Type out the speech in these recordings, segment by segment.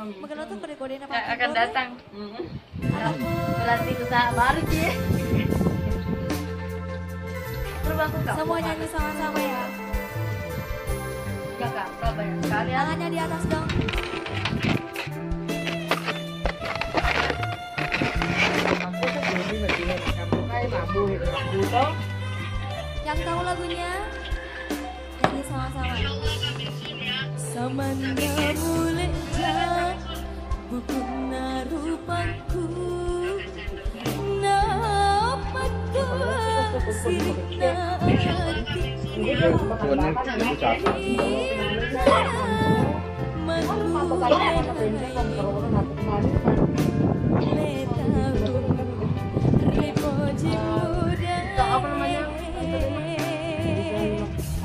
Maganda tuh kode-kode na akan datang. Berarti usaha baru sih. Semua nyanyi sama-sama ya. Enggak kak, banyak sekali. Tangannya di atas dong. Yang tahu lagunya nyanyi sama-sama. Samanya mulai jalan buku narupaku napatku sirikna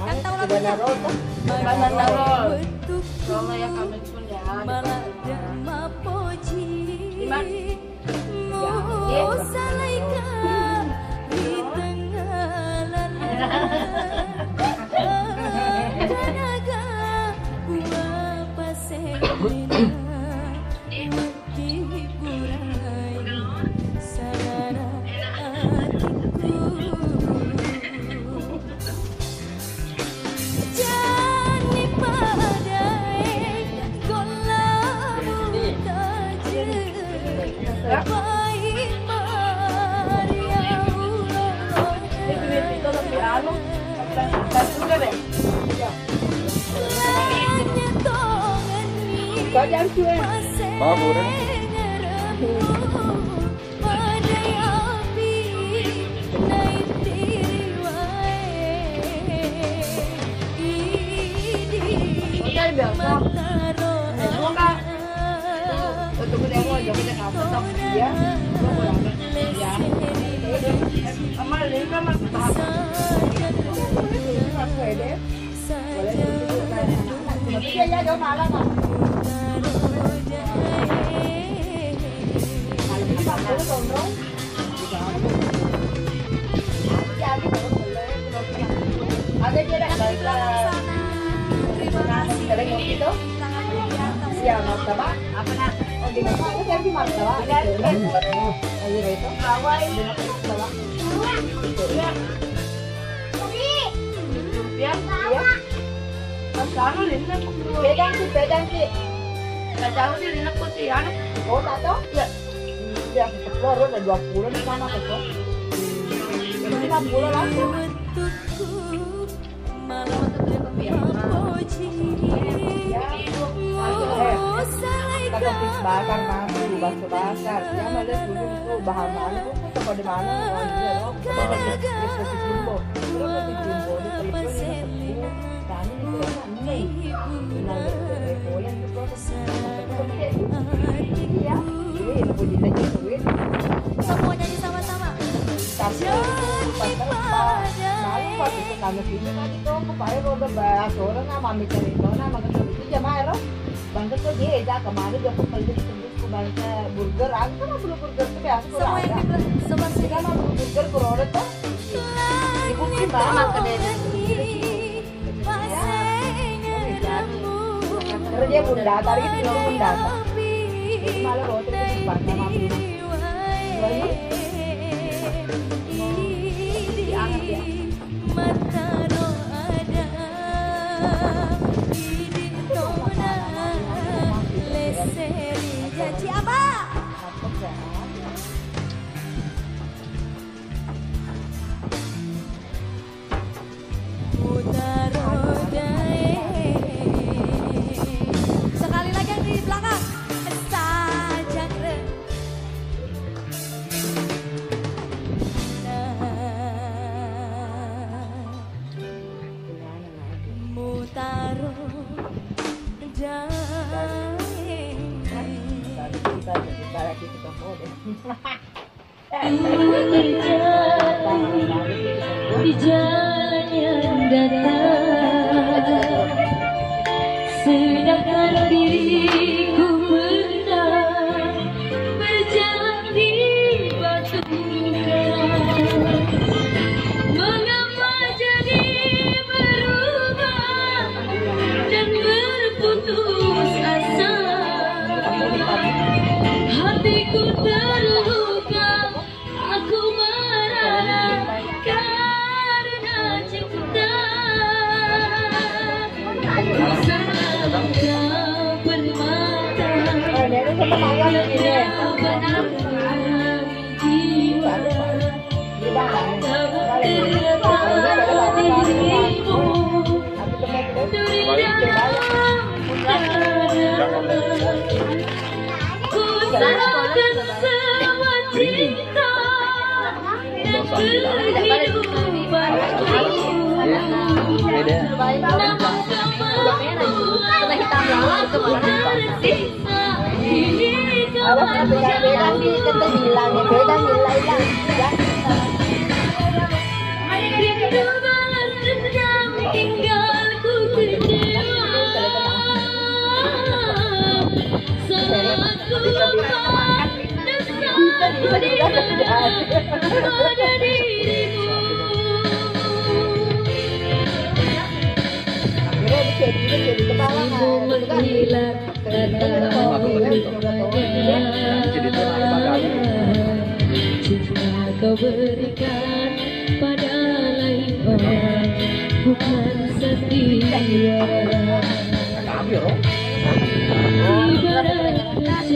yang tahu lagunya Kalau yang kami pun ya. Semua nyanyi sama-sama. Semua yang sebelah sini. Kerja bunda, tadi itu bunda. Malah roti cepat nama bunda. Sekali lagi yang di belakang. Di jalan yang datang, sedangkan diriku pernah berjalan di batu karang. Mengapa jadi berubah dan berputus asa? hatiku terluka, aku marah karena cinta. Sangka permata yang benar jiwa, ternyata dirimu dari dalam dada. Ku serahkan semua cinta dan kehidupanku, namun kemampuan aku tersisa ini kematian. Rindu balas dendam tinggalku kecewa, saat ku lupa dosa pada dirimu. Ibu menghilang kata rupanya, cinta kau berikan pada lain orang, bukan setia. Ibarat hujan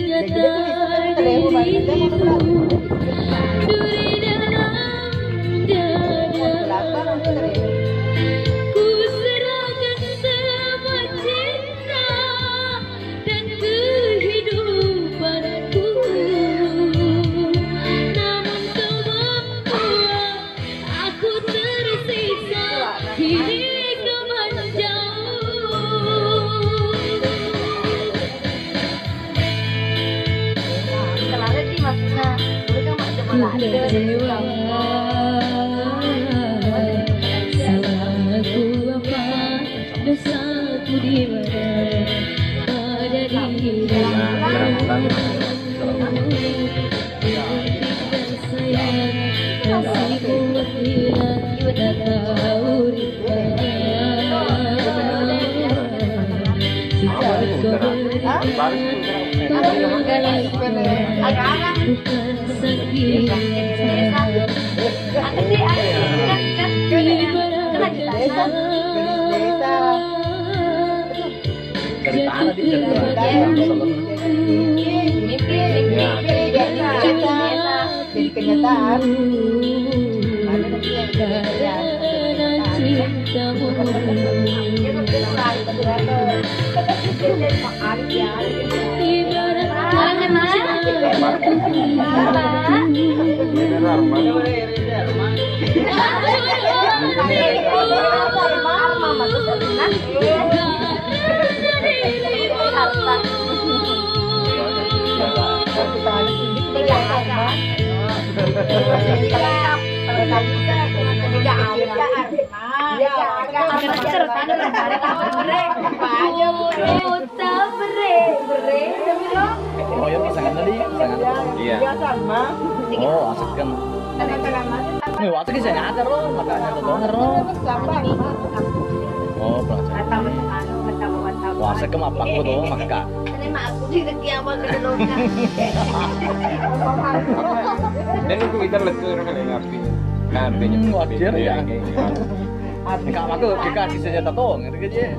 jatuh ke batu, ku serahkan semua cinta dan kehidupanku, namun kau membuat aku tersiksa, kini kau menjauh. Kecewa, salahku apa, dosaku di mana, pada dirimu. Dan sayang, kasihku hilang, tak tahu rupanya. Jika kau berikan pada lain orang, bukan sakit. Jadi kenyataan. Oh ya pasangan tadi, pasangan. Iya. Oh asik kan. Nih waktu ini saya ngajar loh, makanya donger loh. Oh pelajaran. Wasa ke mapak ko doon makka. Dan itu kita lesu orang yang ngerti. Nah, Wajar ya. Ikaw ako, ikaw kasi niya tatong, ngerti ka dia.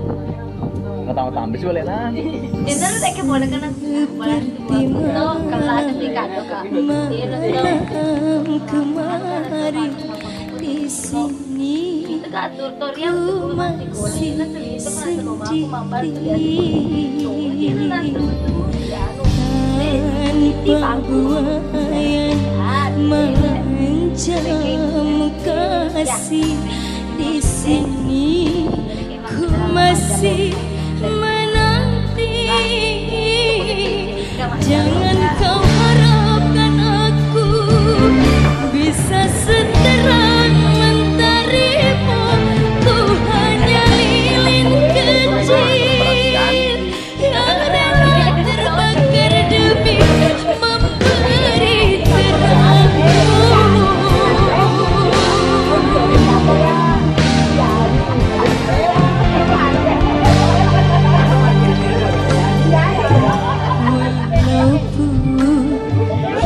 Ngatang-tambis wala na. Dinner udah kayak boleh kan? Boleh. Tuh kalau ada di kantor kak. kemari di sini tutorial sebelum masih kuliah kan itu kan rumah aku mambar ya itu nanti tanpa buayan mengancam kasih di sini ku masih menanti. Jangan kau harapkan aku bisa seterang mentarimu. Ku hanya lilin kecil yang rela terbakar demi memberi terangmu.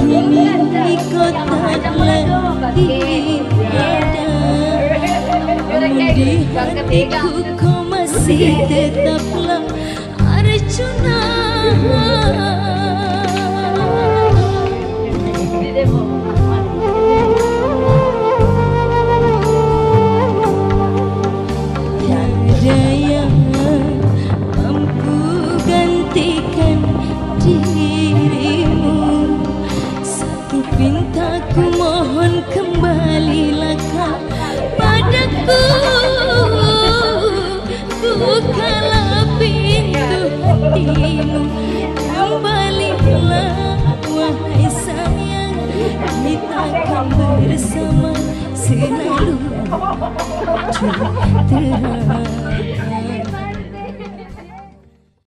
Kini kau tak lagi ada, namun di hatiku kau masih tetaplah Arjuna. Tiada yang mampu gantikan dirimu. Satu pintaku mohon kembalilah kau padaku. Bukalah pintu hatimu, kembalilah wahai sayang. Kita akan bersama selalu terang.